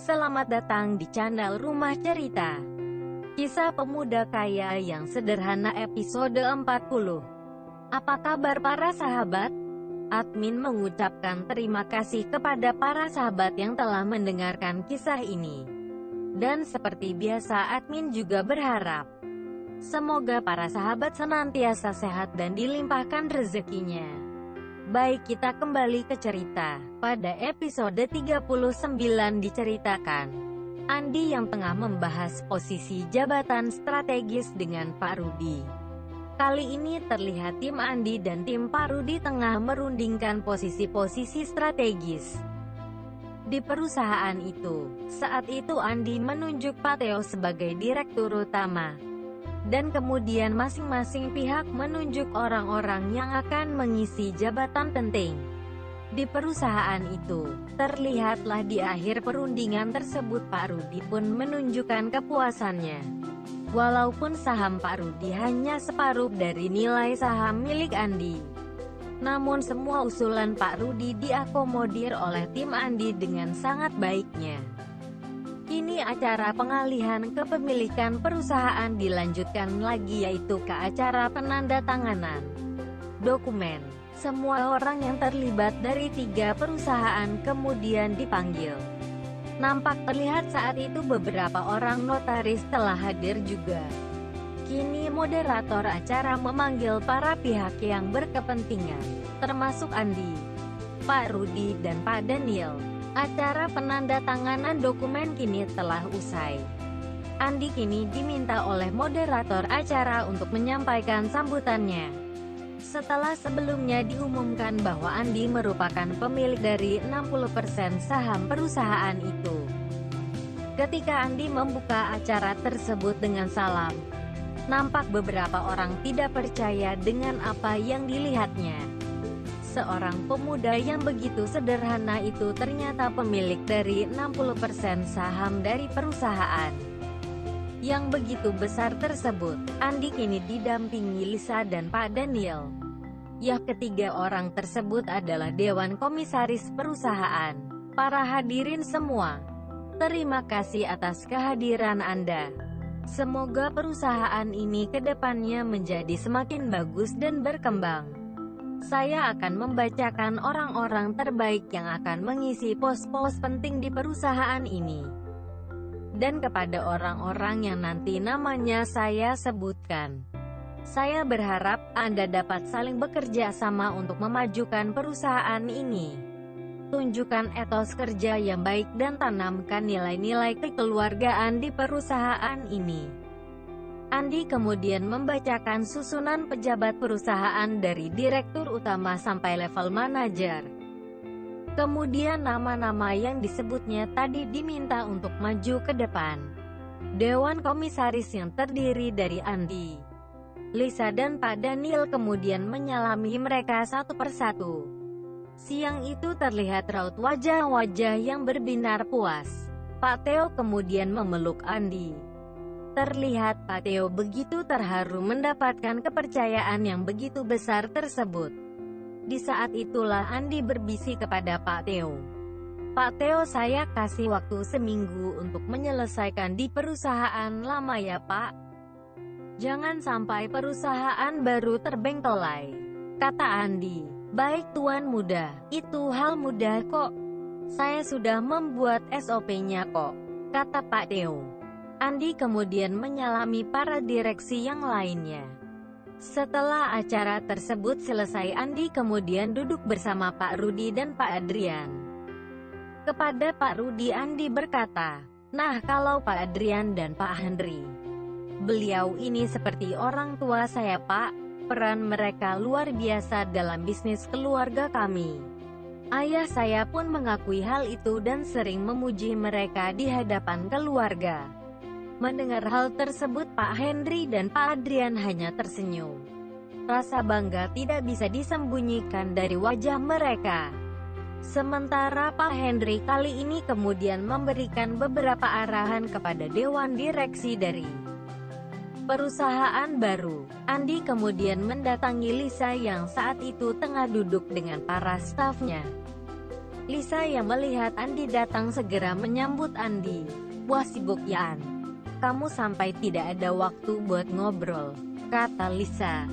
Selamat datang di channel Rumah Cerita. Kisah pemuda kaya yang sederhana episode 40. Apa kabar para sahabat? Admin mengucapkan terima kasih kepada para sahabat yang telah mendengarkan kisah ini. Dan seperti biasa admin juga berharap semoga para sahabat senantiasa sehat dan dilimpahkan rezekinya. Baik, kita kembali ke cerita. Pada episode 39 diceritakan, Andi yang tengah membahas posisi jabatan strategis dengan Pak Rudi. Kali ini terlihat tim Andi dan tim Pak Rudi tengah merundingkan posisi-posisi strategis di perusahaan itu. Saat itu Andi menunjuk Pak Theo sebagai direktur utama. Dan kemudian masing-masing pihak menunjuk orang-orang yang akan mengisi jabatan penting di perusahaan itu. Terlihatlah di akhir perundingan tersebut Pak Rudi pun menunjukkan kepuasannya. Walaupun saham Pak Rudi hanya separuh dari nilai saham milik Andi, namun semua usulan Pak Rudi diakomodir oleh tim Andi dengan sangat baiknya. Kini acara pengalihan kepemilikan perusahaan dilanjutkan lagi, yaitu ke acara penandatanganan dokumen. Semua orang yang terlibat dari 3 perusahaan kemudian dipanggil. Nampak terlihat saat itu beberapa orang notaris telah hadir juga. Kini moderator acara memanggil para pihak yang berkepentingan, termasuk Andi, Pak Rudi dan Pak Daniel. Acara penandatanganan dokumen kini telah usai. Andi kini diminta oleh moderator acara untuk menyampaikan sambutannya. Setelah sebelumnya diumumkan bahwa Andi merupakan pemilik dari 60% saham perusahaan itu. Ketika Andi membuka acara tersebut dengan salam, nampak beberapa orang tidak percaya dengan apa yang dilihatnya. Seorang pemuda yang begitu sederhana itu ternyata pemilik dari 60% saham dari perusahaan yang begitu besar tersebut. Andi kini didampingi Lisa dan Pak Daniel. Ketiga orang tersebut adalah Dewan Komisaris perusahaan. Para hadirin semua, terima kasih atas kehadiran Anda. Semoga perusahaan ini ke depannya menjadi semakin bagus dan berkembang. Saya akan membacakan orang-orang terbaik yang akan mengisi pos-pos penting di perusahaan ini. Dan kepada orang-orang yang nanti namanya saya sebutkan, saya berharap Anda dapat saling bekerja sama untuk memajukan perusahaan ini. Tunjukkan etos kerja yang baik dan tanamkan nilai-nilai kekeluargaan di perusahaan ini. Andi kemudian membacakan susunan pejabat perusahaan dari direktur utama sampai level manajer. Kemudian nama-nama yang disebutnya tadi diminta untuk maju ke depan. Dewan Komisaris yang terdiri dari Andi, Lisa dan Pak Daniel kemudian menyalami mereka satu persatu. Siang itu terlihat raut wajah-wajah yang berbinar puas. Pak Theo kemudian memeluk Andi. Terlihat Pak Theo begitu terharu mendapatkan kepercayaan yang begitu besar tersebut. Di saat itulah Andi berbisik kepada Pak Theo. Pak Theo, saya kasih waktu seminggu untuk menyelesaikan di perusahaan lama ya Pak. Jangan sampai perusahaan baru terbengkelai, kata Andi. Baik Tuan Muda, itu hal mudah kok. Saya sudah membuat SOP-nya kok, kata Pak Theo. Andi kemudian menyalami para direksi yang lainnya. Setelah acara tersebut selesai, Andi kemudian duduk bersama Pak Rudi dan Pak Adrian. Kepada Pak Rudi Andi berkata, "Nah, kalau Pak Adrian dan Pak Henry, beliau ini seperti orang tua saya Pak. Peran mereka luar biasa dalam bisnis keluarga kami. Ayah saya pun mengakui hal itu dan sering memuji mereka di hadapan keluarga." Mendengar hal tersebut Pak Henry dan Pak Adrian hanya tersenyum. Rasa bangga tidak bisa disembunyikan dari wajah mereka. Sementara Pak Henry kali ini kemudian memberikan beberapa arahan kepada Dewan Direksi dari perusahaan baru. Andi kemudian mendatangi Lisa yang saat itu tengah duduk dengan para stafnya. Lisa yang melihat Andi datang segera menyambut Andi. "Wah, sibuk ya, An. Kamu sampai tidak ada waktu buat ngobrol," kata Lisa.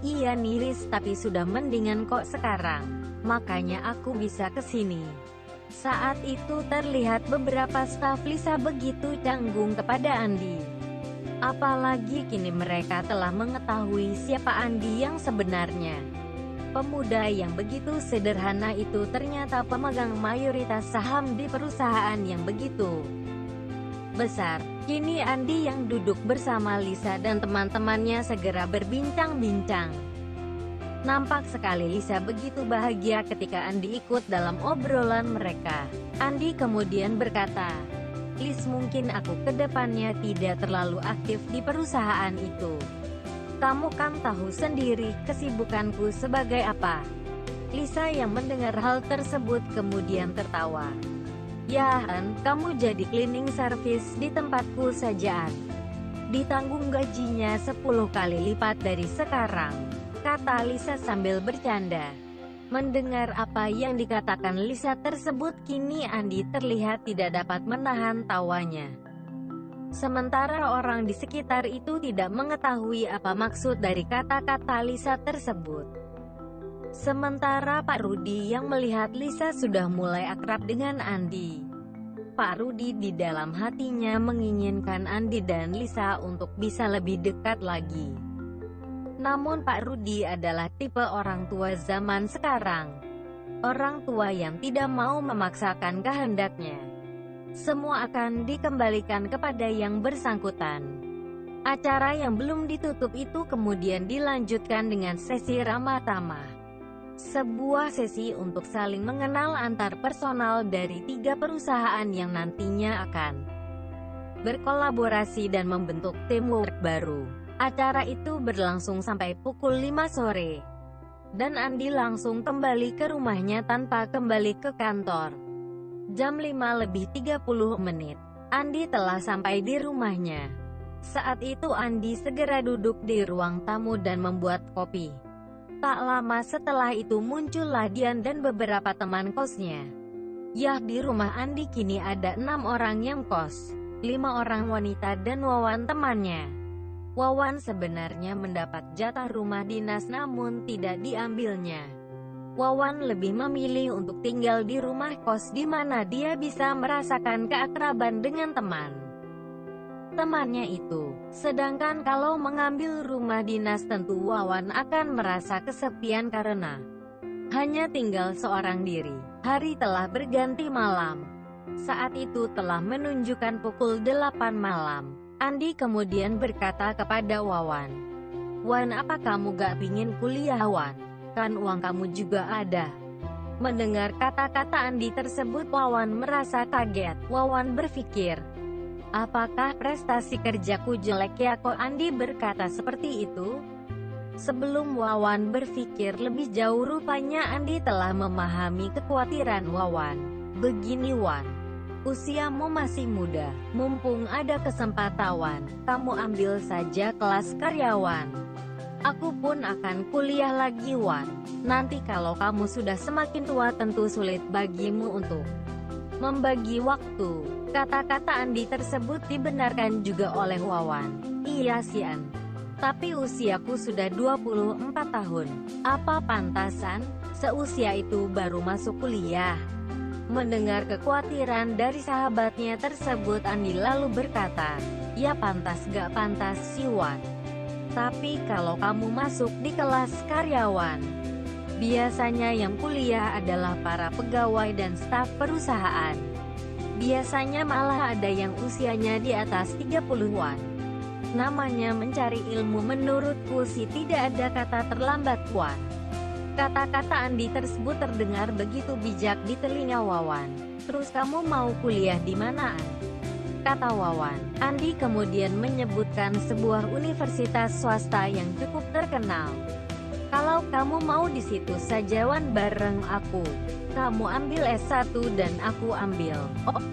"Iya niris, tapi sudah mendingan kok sekarang. Makanya aku bisa kesini." Saat itu terlihat beberapa staf Lisa begitu canggung kepada Andi. Apalagi kini mereka telah mengetahui siapa Andi yang sebenarnya. Pemuda yang begitu sederhana itu ternyata pemegang mayoritas saham di perusahaan yang begitu besar. Kini Andi yang duduk bersama Lisa dan teman-temannya segera berbincang-bincang. Nampak sekali Lisa begitu bahagia ketika Andi ikut dalam obrolan mereka. Andi kemudian berkata, "Lis, mungkin aku ke depannya tidak terlalu aktif di perusahaan itu. Kamu kan tahu sendiri kesibukanku sebagai apa." Lisa yang mendengar hal tersebut kemudian tertawa. "Ya, An, kamu jadi cleaning service di tempatku saja, An. Ditanggung gajinya 10 kali lipat dari sekarang," kata Lisa sambil bercanda. Mendengar apa yang dikatakan Lisa tersebut, kini Andi terlihat tidak dapat menahan tawanya. Sementara orang di sekitar itu tidak mengetahui apa maksud dari kata-kata Lisa tersebut. Sementara Pak Rudi yang melihat Lisa sudah mulai akrab dengan Andi. Pak Rudi di dalam hatinya menginginkan Andi dan Lisa untuk bisa lebih dekat lagi. Namun Pak Rudi adalah tipe orang tua zaman sekarang. Orang tua yang tidak mau memaksakan kehendaknya. Semua akan dikembalikan kepada yang bersangkutan. Acara yang belum ditutup itu kemudian dilanjutkan dengan sesi ramah tamah. Sebuah sesi untuk saling mengenal antar personal dari 3 perusahaan yang nantinya akan berkolaborasi dan membentuk teamwork baru. Acara itu berlangsung sampai pukul 5 sore. Dan Andi langsung kembali ke rumahnya tanpa kembali ke kantor. Jam 5:30, Andi telah sampai di rumahnya. Saat itu Andi segera duduk di ruang tamu dan membuat kopi. Tak lama setelah itu muncullah Dian dan beberapa teman kosnya. Ya, di rumah Andi kini ada 6 orang yang kos, 5 orang wanita dan Wawan temannya. Wawan sebenarnya mendapat jatah rumah dinas namun tidak diambilnya. Wawan lebih memilih untuk tinggal di rumah kos di mana dia bisa merasakan keakraban dengan temannya itu. Sedangkan kalau mengambil rumah dinas tentu Wawan akan merasa kesepian karena hanya tinggal seorang diri. Hari telah berganti malam. Saat itu telah menunjukkan pukul 8 malam. Andi kemudian berkata kepada Wawan, "Wan, apa kamu gak pingin kuliah, Wan? Kan uang kamu juga ada." Mendengar kata-kata Andi tersebut, Wawan merasa kaget. Wawan berpikir, apakah prestasi kerjaku jelek ya kok Andi berkata seperti itu? Sebelum Wawan berpikir lebih jauh, rupanya Andi telah memahami kekhawatiran Wawan. "Begini, Wan. Usiamu masih muda. Mumpung ada kesempatan, kamu ambil saja kelas karyawan. Aku pun akan kuliah lagi, Wan. Nanti kalau kamu sudah semakin tua tentu sulit bagimu untuk membagi waktu." Kata-kata Andi tersebut dibenarkan juga oleh Wawan. "Iya sih, An. Tapi usiaku sudah 24 tahun. Apa pantasan seusia itu baru masuk kuliah?" Mendengar kekhawatiran dari sahabatnya tersebut, Andi lalu berkata, "Ya pantas gak pantas sih, Wan. Tapi kalau kamu masuk di kelas karyawan, biasanya yang kuliah adalah para pegawai dan staf perusahaan. Biasanya malah ada yang usianya di atas 30-an. Namanya mencari ilmu. Menurutku sih tidak ada kata terlambat, Wan." Kata-kata Andi tersebut terdengar begitu bijak di telinga Wawan. "Terus kamu mau kuliah di mana, An?" kata Wawan. Andi kemudian menyebutkan sebuah universitas swasta yang cukup terkenal. "Kalau kamu mau di situ saja, Wan, bareng aku. Kamu ambil S1 dan aku ambil. Oh,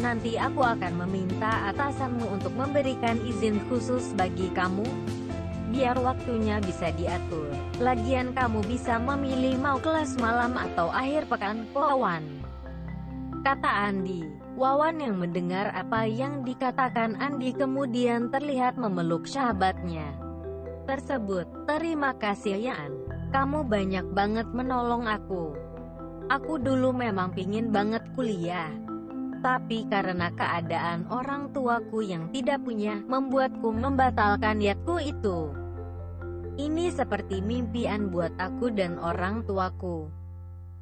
nanti aku akan meminta atasanmu untuk memberikan izin khusus bagi kamu, biar waktunya bisa diatur. Lagian kamu bisa memilih mau kelas malam atau akhir pekan, Wawan." kata Andi. Wawan yang mendengar apa yang dikatakan Andi kemudian terlihat memeluk sahabatnya tersebut. Terima kasih ya An. Kamu banyak banget menolong aku. Aku dulu memang pingin banget kuliah. Tapi karena keadaan orang tuaku yang tidak punya, membuatku membatalkan niatku itu. Ini seperti mimpian buat aku dan orang tuaku.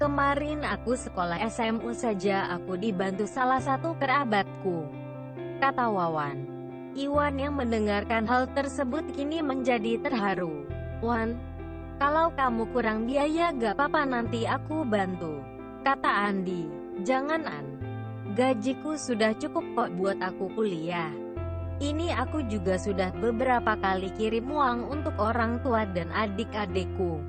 Kemarin aku sekolah SMU saja aku dibantu salah satu kerabatku, kata Wawan. Iwan yang mendengarkan hal tersebut kini menjadi terharu. Wan, kalau kamu kurang biaya gak apa-apa nanti aku bantu, kata Andi. Jangan An. Gajiku sudah cukup kok buat aku kuliah. Ini aku juga sudah beberapa kali kirim uang untuk orang tua dan adik-adikku.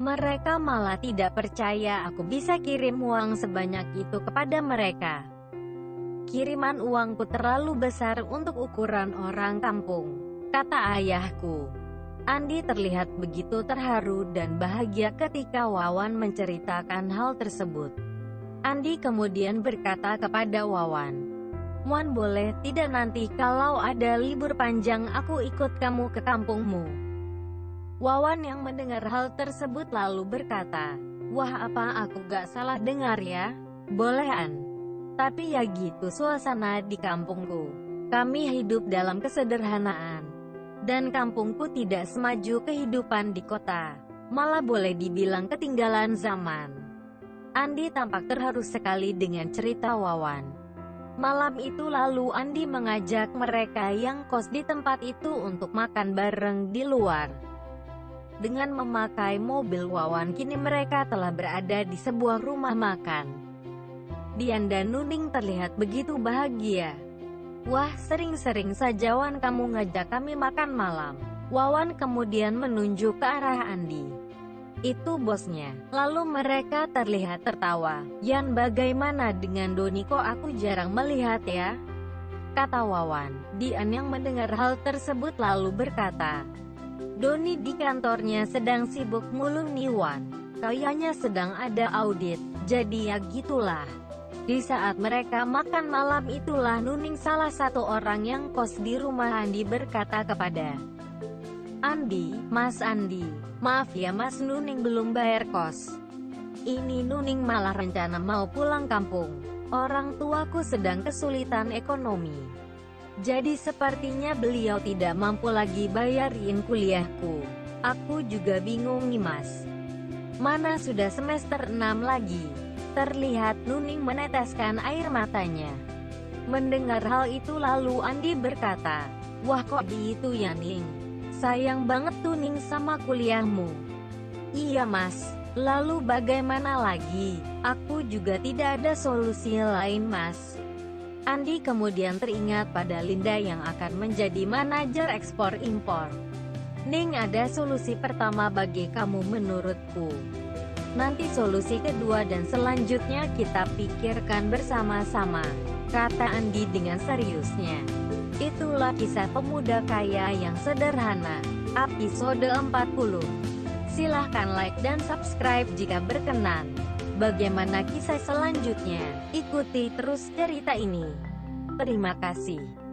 Mereka malah tidak percaya aku bisa kirim uang sebanyak itu kepada mereka. Kiriman uangku terlalu besar untuk ukuran orang kampung, kata ayahku. Andi terlihat begitu terharu dan bahagia ketika Wawan menceritakan hal tersebut. Andi kemudian berkata kepada Wawan, Wan boleh tidak nanti kalau ada libur panjang aku ikut kamu ke kampungmu. Wawan yang mendengar hal tersebut lalu berkata, wah apa aku gak salah dengar ya? Boleh An. Tapi ya gitu suasana di kampungku. Kami hidup dalam kesederhanaan. Dan kampungku tidak semaju kehidupan di kota. Malah boleh dibilang ketinggalan zaman. Andi tampak terharu sekali dengan cerita Wawan. Malam itu lalu Andi mengajak mereka yang kos di tempat itu untuk makan bareng di luar. Dengan memakai mobil Wawan kini mereka telah berada di sebuah rumah makan. Dian dan Nuning terlihat begitu bahagia. Wah sering-sering saja Wan kamu ngajak kami makan malam. Wawan kemudian menunjuk ke arah Andi. Itu bosnya. Lalu mereka terlihat tertawa. Yan bagaimana dengan Doni kok aku jarang melihat ya? Kata Wawan. Dian yang mendengar hal tersebut lalu berkata, Doni di kantornya sedang sibuk mulu nih Wan. Kayaknya sedang ada audit, jadi ya gitulah. Di saat mereka makan malam itulah Nuning salah satu orang yang kos di rumah Andi berkata kepada Andi, Mas Andi, maaf ya Mas Nuning belum bayar kos. Ini Nuning malah rencana mau pulang kampung. Orang tuaku sedang kesulitan ekonomi. Jadi sepertinya beliau tidak mampu lagi bayarin kuliahku. Aku juga bingung nih Mas. Mana sudah semester 6 lagi. Terlihat Nuning meneteskan air matanya. Mendengar hal itu lalu Andi berkata, wah kok di itu ya Ning. Sayang banget tuh Ning sama kuliahmu. Iya Mas, lalu bagaimana lagi? Aku juga tidak ada solusi lain Mas. Andi kemudian teringat pada Linda yang akan menjadi manajer ekspor-impor. Ning ada solusi pertama bagi kamu menurutku. Nanti solusi kedua dan selanjutnya kita pikirkan bersama-sama, kata Andi dengan seriusnya. Itulah kisah pemuda kaya yang sederhana, episode 40. Silahkan like dan subscribe jika berkenan. Bagaimana kisah selanjutnya? Ikuti terus cerita ini. Terima kasih.